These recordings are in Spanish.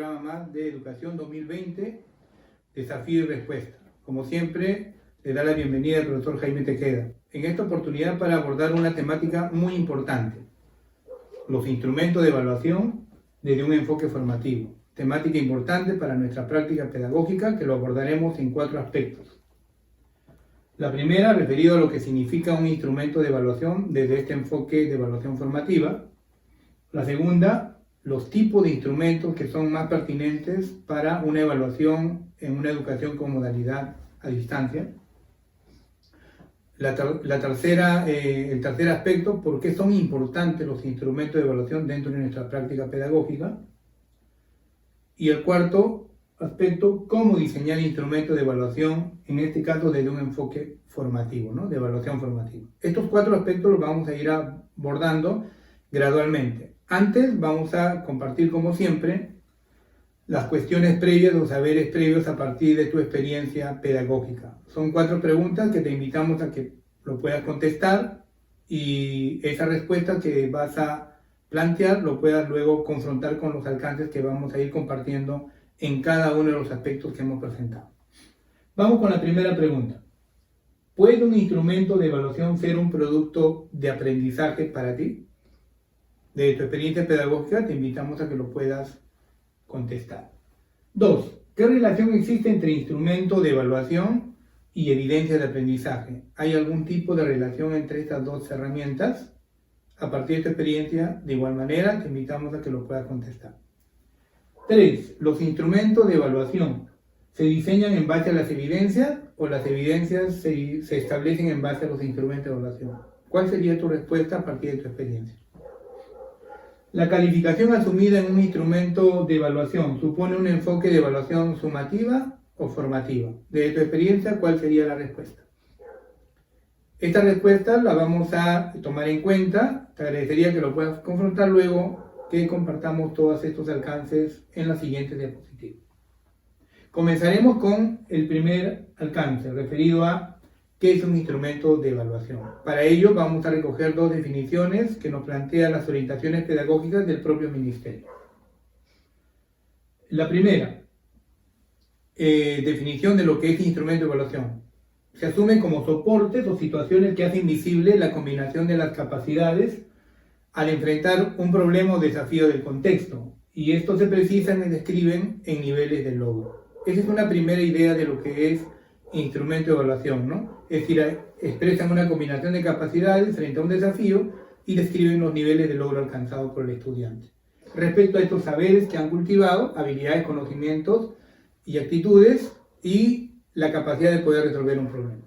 programa más de Educación 2020, Desafío y Respuesta. Como siempre, le da la bienvenida al profesor Jaime Tejeda. En esta oportunidad para abordar una temática muy importante, los instrumentos de evaluación desde un enfoque formativo. Temática importante para nuestra práctica pedagógica que lo abordaremos en 4 aspectos. La primera, referido a lo que significa un instrumento de evaluación desde este enfoque de evaluación formativa. La segunda, los tipos de instrumentos que son más pertinentes para una evaluación en una educación con modalidad a distancia. El tercer aspecto, por qué son importantes los instrumentos de evaluación dentro de nuestra práctica pedagógica. Y el cuarto aspecto, cómo diseñar instrumentos de evaluación, en este caso desde un enfoque formativo, ¿no? De evaluación formativa. Estos 4 aspectos los vamos a ir abordando gradualmente. Antes vamos a compartir, como siempre, las cuestiones previas, los saberes previos a partir de tu experiencia pedagógica. Son 4 preguntas que te invitamos a que lo puedas contestar y esa respuesta que vas a plantear lo puedas luego confrontar con los alcances que vamos a ir compartiendo en cada uno de los aspectos que hemos presentado. Vamos con la primera pregunta. ¿Puede un instrumento de evaluación ser un producto de aprendizaje para ti? De tu experiencia pedagógica te invitamos a que lo puedas contestar. 2. ¿Qué relación existe entre instrumento de evaluación y evidencia de aprendizaje? ¿Hay algún tipo de relación entre estas 2 herramientas? A partir de tu experiencia, de igual manera, te invitamos a que lo puedas contestar. 3. ¿Los instrumentos de evaluación se diseñan en base a las evidencias o las evidencias se establecen en base a los instrumentos de evaluación? ¿Cuál sería tu respuesta a partir de tu experiencia? La calificación asumida en un instrumento de evaluación supone un enfoque de evaluación sumativa o formativa. Desde tu experiencia, ¿cuál sería la respuesta? Esta respuesta la vamos a tomar en cuenta. Te agradecería que lo puedas confrontar luego que compartamos todos estos alcances en la siguiente diapositiva. Comenzaremos con el primer alcance, referido a ¿qué es un instrumento de evaluación? Para ello vamos a recoger 2 definiciones que nos plantean las orientaciones pedagógicas del propio Ministerio. La primera, definición de lo que es instrumento de evaluación. Se asumen como soportes o situaciones que hacen visible la combinación de las capacidades al enfrentar un problema o desafío del contexto, y estos se precisan y describen en niveles de logro. Esa es una primera idea de lo que es instrumento de evaluación, ¿no? Es decir, expresan una combinación de capacidades frente a un desafío y describen los niveles de logro alcanzados por el estudiante. Respecto a estos saberes que han cultivado, habilidades, conocimientos y actitudes y la capacidad de poder resolver un problema.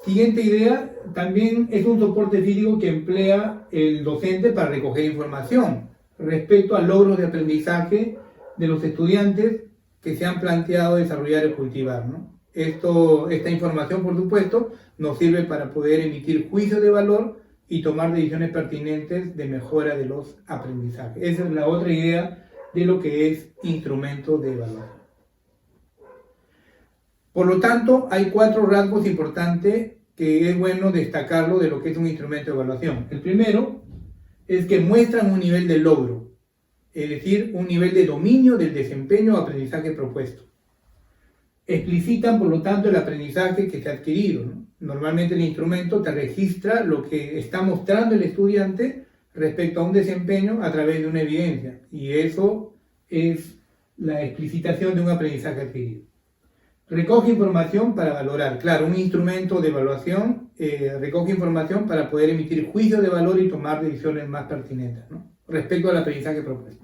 Siguiente idea, también es un soporte físico que emplea el docente para recoger información respecto a logros de aprendizaje de los estudiantes que se han planteado desarrollar y cultivar, ¿no? Esta información, por supuesto, nos sirve para poder emitir juicios de valor y tomar decisiones pertinentes de mejora de los aprendizajes. Esa es la otra idea de lo que es instrumento de evaluación. Por lo tanto, hay 4 rasgos importantes que es bueno destacarlo de lo que es un instrumento de evaluación. El primero es que muestran un nivel de logro, es decir, un nivel de dominio del desempeño o aprendizaje propuesto. Explicitan, por lo tanto, el aprendizaje que se ha adquirido, ¿no? Normalmente el instrumento te registra lo que está mostrando el estudiante respecto a un desempeño a través de una evidencia, y eso es la explicitación de un aprendizaje adquirido. Recoge información para valorar. Claro, un instrumento de evaluación recoge información para poder emitir juicios de valor y tomar decisiones más pertinentes, ¿no? Respecto al aprendizaje propuesto.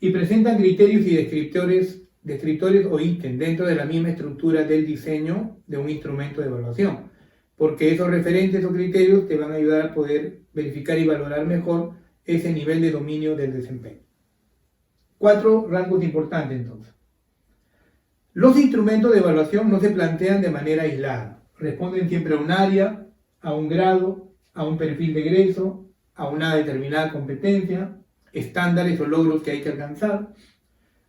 Y presentan criterios y descriptores o ítems dentro de la misma estructura del diseño de un instrumento de evaluación, porque esos referentes o criterios te van a ayudar a poder verificar y valorar mejor ese nivel de dominio del desempeño. 4 rasgos importantes entonces. Los instrumentos de evaluación no se plantean de manera aislada, responden siempre a un área, a un grado, a un perfil de egreso, a una determinada competencia, estándares o logros que hay que alcanzar,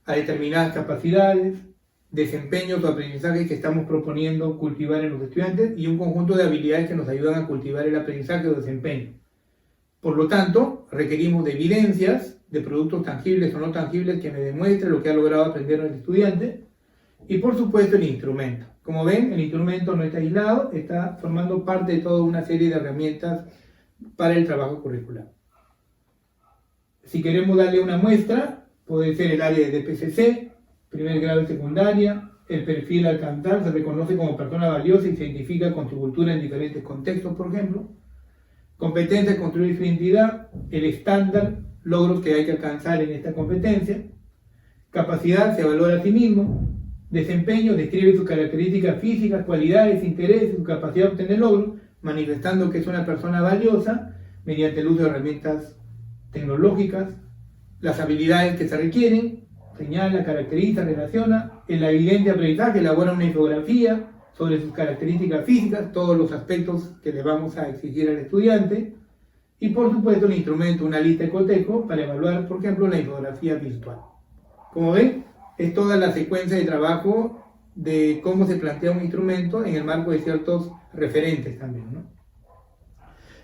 a determinadas capacidades, desempeños o aprendizajes que estamos proponiendo cultivar en los estudiantes y un conjunto de habilidades que nos ayudan a cultivar el aprendizaje o desempeño. Por lo tanto, requerimos de evidencias de productos tangibles o no tangibles que me demuestre lo que ha logrado aprender el estudiante. Y por supuesto el instrumento. Como ven, el instrumento no está aislado, está formando parte de toda una serie de herramientas para el trabajo curricular. Si queremos darle una muestra, puede ser el área de DPCC, primer grado de secundaria, el perfil a alcanzar, se reconoce como persona valiosa y se identifica con su cultura en diferentes contextos, por ejemplo. Competencia, construir su identidad, el estándar, logros que hay que alcanzar en esta competencia. Capacidad, se valora a sí mismo. Desempeño, describe sus características físicas, cualidades, intereses, su capacidad de obtener logros, manifestando que es una persona valiosa mediante el uso de herramientas tecnológicas, las habilidades que se requieren, señala, caracteriza, relaciona, en la evidencia de aprendizaje elabora una infografía sobre sus características físicas, todos los aspectos que le vamos a exigir al estudiante, y por supuesto el instrumento, una lista de cotejo para evaluar, por ejemplo, la infografía virtual. Como ven, es toda la secuencia de trabajo de cómo se plantea un instrumento en el marco de ciertos referentes también, ¿no?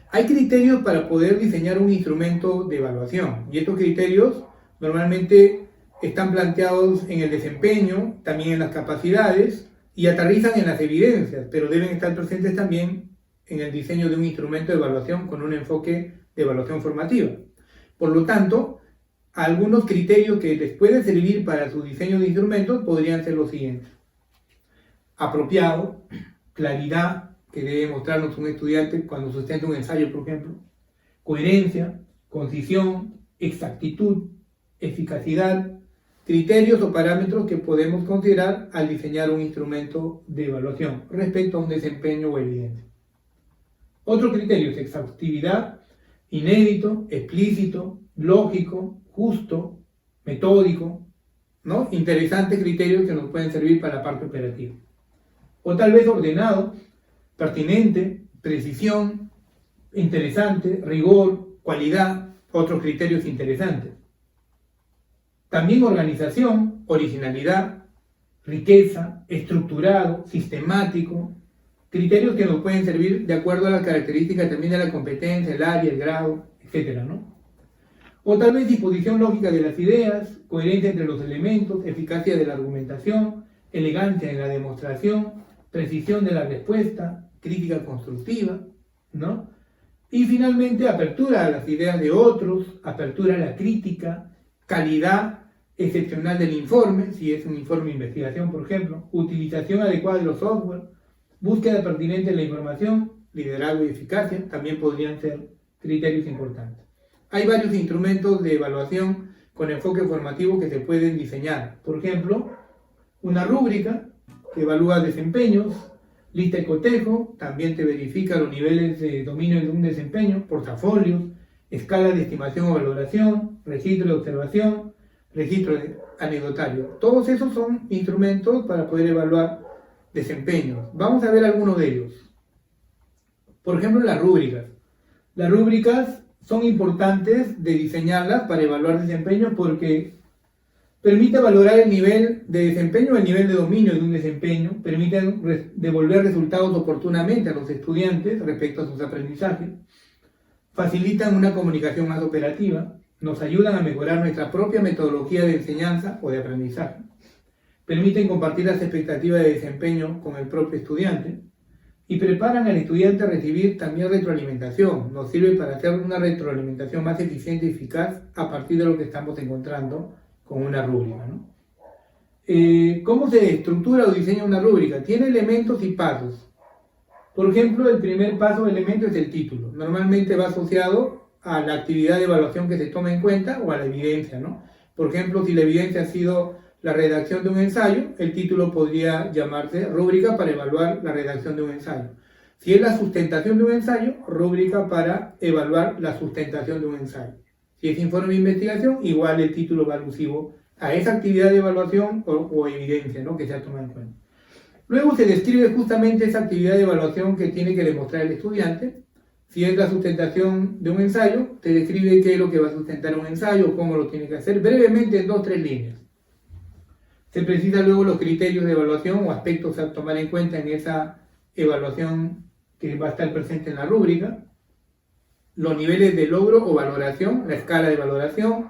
Hay criterios para poder diseñar un instrumento de evaluación y estos criterios normalmente están planteados en el desempeño, también en las capacidades y aterrizan en las evidencias, pero deben estar presentes también en el diseño de un instrumento de evaluación con un enfoque de evaluación formativa. Por lo tanto, algunos criterios que les pueden servir para su diseño de instrumentos podrían ser los siguientes. Apropiado, claridad, que debe mostrarnos un estudiante cuando sustenta un ensayo, por ejemplo. Coherencia, concisión, exactitud, eficacidad, criterios o parámetros que podemos considerar al diseñar un instrumento de evaluación respecto a un desempeño o evidencia. Otro criterio es exhaustividad, inédito, explícito, lógico, justo, metódico, ¿no? Interesantes criterios que nos pueden servir para la parte operativa. O tal vez ordenado, pertinente, precisión, interesante, rigor, cualidad, otros criterios interesantes. También organización, originalidad, riqueza, estructurado, sistemático, criterios que nos pueden servir de acuerdo a las características también de la competencia, el área, el grado, etc., ¿no? O tal vez disposición lógica de las ideas, coherencia entre los elementos, eficacia de la argumentación, elegancia en la demostración, precisión de la respuesta, crítica constructiva, ¿no? Y finalmente apertura a las ideas de otros, apertura a la crítica, calidad excepcional del informe, si es un informe de investigación, por ejemplo, utilización adecuada de los software, búsqueda pertinente de la información, liderazgo y eficacia, también podrían ser criterios importantes. Hay varios instrumentos de evaluación con enfoque formativo que se pueden diseñar. Por ejemplo, una rúbrica que evalúa desempeños, lista de cotejo, también te verifica los niveles de dominio de un desempeño, portafolios, escala de estimación o valoración, registro de observación, registro anecdotario. Todos esos son instrumentos para poder evaluar desempeños. Vamos a ver algunos de ellos. Por ejemplo, las rúbricas. Las rúbricas son importantes de diseñarlas para evaluar desempeño porque permite valorar el nivel de desempeño o el nivel de dominio de un desempeño, permite devolver resultados oportunamente a los estudiantes respecto a sus aprendizajes, facilitan una comunicación más operativa, nos ayudan a mejorar nuestra propia metodología de enseñanza o de aprendizaje, permiten compartir las expectativas de desempeño con el propio estudiante y preparan al estudiante a recibir también retroalimentación. Nos sirve para hacer una retroalimentación más eficiente y eficaz a partir de lo que estamos encontrando con una rúbrica, ¿no? ¿Cómo se estructura o diseña una rúbrica? Tiene elementos y pasos. Por ejemplo, el primer paso o elemento es el título. Normalmente va asociado a la actividad de evaluación que se toma en cuenta o a la evidencia, ¿no? Por ejemplo, si la evidencia ha sido la redacción de un ensayo, el título podría llamarse rúbrica para evaluar la redacción de un ensayo. Si es la sustentación de un ensayo, rúbrica para evaluar la sustentación de un ensayo. Si es informe de investigación, igual el título va alusivo a esa actividad de evaluación o evidencia, ¿no?, que se ha tomado en cuenta. Luego se describe justamente esa actividad de evaluación que tiene que demostrar el estudiante. Si es la sustentación de un ensayo, te describe qué es lo que va a sustentar un ensayo, cómo lo tiene que hacer, brevemente en 2 o 3 líneas. Se precisan luego los criterios de evaluación o aspectos a tomar en cuenta en esa evaluación que va a estar presente en la rúbrica, los niveles de logro o valoración, la escala de valoración,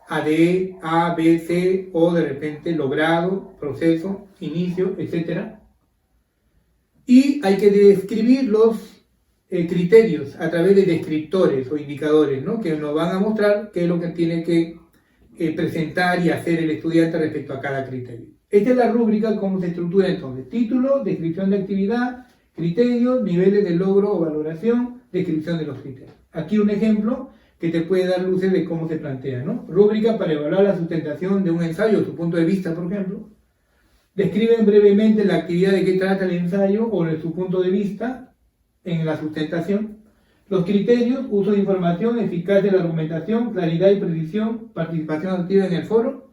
AD, A, B, C, o de repente logrado, proceso, inicio, etc. Y hay que describir los criterios a través de descriptores o indicadores, ¿no? Que nos van a mostrar qué es lo que tiene que presentar y hacer el estudiante respecto a cada criterio. Esta es la rúbrica, cómo se estructura entonces: título, descripción de actividad, criterios, niveles de logro o valoración, descripción de los criterios. Aquí un ejemplo que te puede dar luces de cómo se plantea, ¿no? Rúbrica para evaluar la sustentación de un ensayo, su punto de vista, por ejemplo. Describen brevemente la actividad de qué trata el ensayo o de su punto de vista en la sustentación. Los criterios: uso de información, eficacia de la argumentación, claridad y precisión, participación activa en el foro.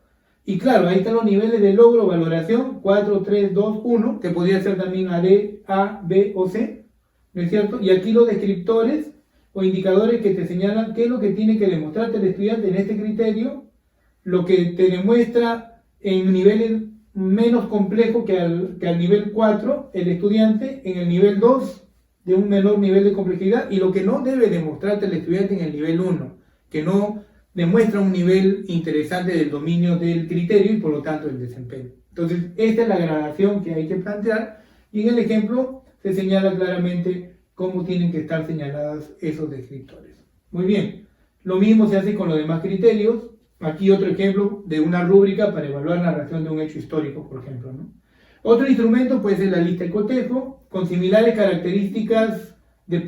Y claro, ahí están los niveles de logro, valoración, 4, 3, 2, 1, que podría ser también AD, A, B o C, ¿no es cierto? Y aquí los descriptores o indicadores que te señalan qué es lo que tiene que demostrarte el estudiante en este criterio, lo que te demuestra en niveles menos complejos que al nivel 4 el estudiante, en el nivel 2 de un menor nivel de complejidad, y lo que no debe demostrarte el estudiante en el nivel 1, que no demuestra un nivel interesante del dominio del criterio y por lo tanto el desempeño. Entonces, esta es la gradación que hay que plantear, y en el ejemplo se señala claramente cómo tienen que estar señaladas esos descriptores. Muy bien, lo mismo se hace con los demás criterios. Aquí otro ejemplo de una rúbrica para evaluar la narración de un hecho histórico, por ejemplo, ¿no? Otro instrumento puede ser la lista de cotejo, con similares características de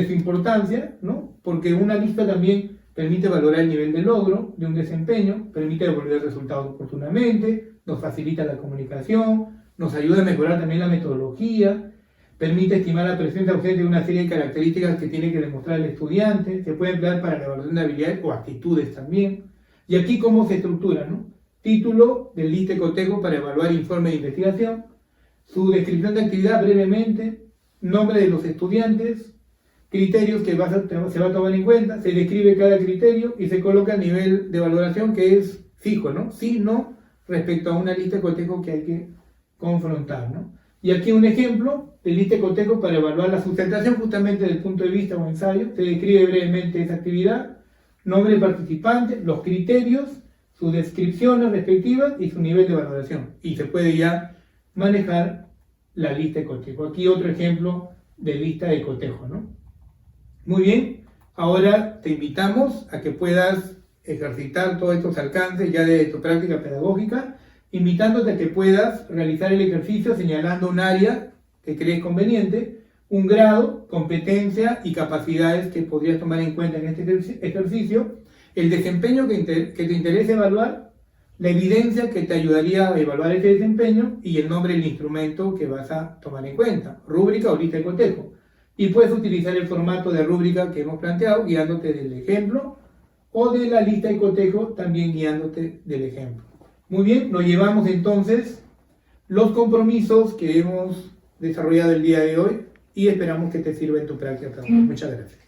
su importancia, ¿no? Porque una lista también permite valorar el nivel de logro de un desempeño, permite devolver resultados oportunamente, nos facilita la comunicación, nos ayuda a mejorar también la metodología, permite estimar la presencia ausente de una serie de características que tiene que demostrar el estudiante, se puede emplear para la evaluación de habilidades o actitudes también. Y aquí cómo se estructura, ¿no? Título del lista de cotejo para evaluar informe de investigación, su descripción de actividad brevemente, nombre de los estudiantes, criterios que se va a tomar en cuenta, se describe cada criterio y se coloca el nivel de valoración que es fijo, ¿no? Sí, no, respecto a una lista de cotejo que hay que confrontar, ¿no? Y aquí un ejemplo de lista de cotejo para evaluar la sustentación justamente del punto de vista o ensayo. Se describe brevemente esa actividad, nombre del participante, los criterios, sus descripciones respectivas y su nivel de valoración. Y se puede ya manejar la lista de cotejo. Aquí otro ejemplo de lista de cotejo, ¿no? Muy bien, ahora te invitamos a que puedas ejercitar todos estos alcances ya de tu práctica pedagógica, invitándote a que puedas realizar el ejercicio señalando un área que crees conveniente, un grado, competencia y capacidades que podrías tomar en cuenta en este ejercicio, el desempeño que te interesa evaluar, la evidencia que te ayudaría a evaluar ese desempeño y el nombre del instrumento que vas a tomar en cuenta, rúbrica o lista de cotejo. Y puedes utilizar el formato de rúbrica que hemos planteado guiándote del ejemplo o de la lista de cotejo también guiándote del ejemplo. Muy bien, nos llevamos entonces los compromisos que hemos desarrollado el día de hoy y esperamos que te sirva en tu práctica. Muchas gracias.